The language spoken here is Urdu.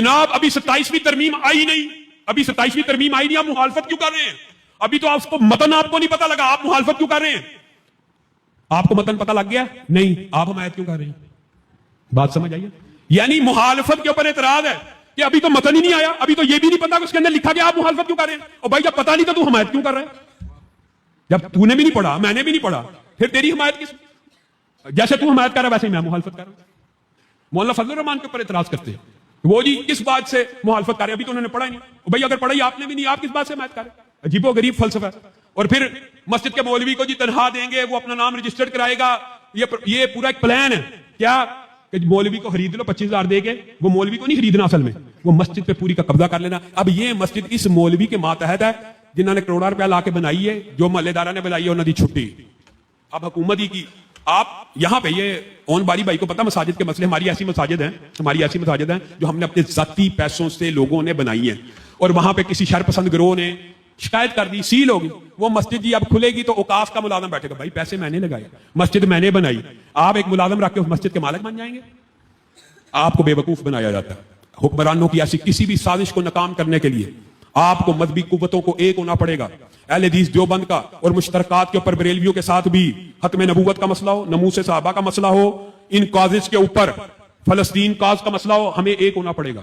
جناب ابھی 27ویں ترمیم آئی نہیں، ابھی 27ویں ترمیم آئی نہیں، آپ مخالفت کیوں کر رہے ہیں؟ ابھی تو آپ کو متن آپ کو نہیں پتا لگا، آپ مخالفت کیوں کر رہے ہیں؟ آپ کو متن پتا لگ گیا نہیں، آپ حمایت کیوں کر رہے ہیں؟ بات سمجھ آئیے؟ یعنی مخالفت کے اوپر اعتراض ہے کہ ابھی تو متن ہی نہیں آیا، ابھی تو یہ بھی نہیں پتا کہ اس کے اندر لکھا گیا، آپ مخالفت کیوں کر رہے ہیں؟ اور بھائی جب پتا نہیں تو حمایت کیوں کر رہے ہیں؟ جب تو نے بھی نہیں پڑھا، میں نے بھی نہیں پڑھا، پھر تیری حمایت کس؟ جیسے تو حمایت کر رہا ہے ویسے ہی میں مخالفت کر رہا ہوں۔ مولانا فضل الرحمان کے اوپر اعتراض کرتے ہیں وہ جی کس بات سے مخالفت کر رہے ہیں؟ ابھی تو انہوں نے پڑھا ہی نہیں۔ بھائی اگر پڑھا ہی آپ نے بھی نہیں، آپ کس بات سے حمایت کر رہے ہیں؟ عجیب و غریب فلسفہ ہے۔ اور پھر مسجد کے مولوی کو جی تنخواہ دیں گے، وہ اپنا نام رجسٹرڈ کرائے گا، یہ پورا ایک پلان ہے کیا کہ مولوی کو خرید لو 25,000 دے کے؟ وہ مولوی کو نہیں خریدنا، اصل میں وہ مسجد پہ پوری کا قبضہ کر لینا۔ اب یہ مسجد اس مولوی کے ماتحت ہے جنہوں نے کروڑا روپیہ لا کے بنائی ہے، جو محلے دارہ نے بنائی ہے انہوں نے چھٹی، اب حکومت ہی کی۔ آپ یہاں پہ یہ اون باری بھائی کو پتا مساجد کے مسئلے، ہماری ایسی مساجد ہیں جو ہم نے اپنے ذاتی پیسوں سے لوگوں نے بنائی ہیں، اور وہاں پہ کسی شر پسند گروہ نے شکایت کر دی، سیل ہوگی وہ مسجد، جی اب کھلے گی تو اوقاف کا ملازم بیٹھے گا، بھائی پیسے میں نے لگائے، مسجد میں نے بنائی، آپ ایک ملازم رکھ کے اس مسجد کے مالک بن جائیں گے؟ آپ کو بے وقوف بنایا جاتا ہے۔ حکمرانوں کی ایسی کسی بھی سازش کو ناکام کرنے کے لیے آپ کو مذہبی قوتوں کو ایک ہونا پڑے گا۔ اہل حدیث دیوبند کا اور مشترکات کے اوپر بریلویوں کے ساتھ بھی ختم نبوت کا مسئلہ ہو، ناموس صحابہ کا مسئلہ ہو، ان کازز کے اوپر فلسطین کاز کا مسئلہ ہو، ہمیں ایک ہونا پڑے گا۔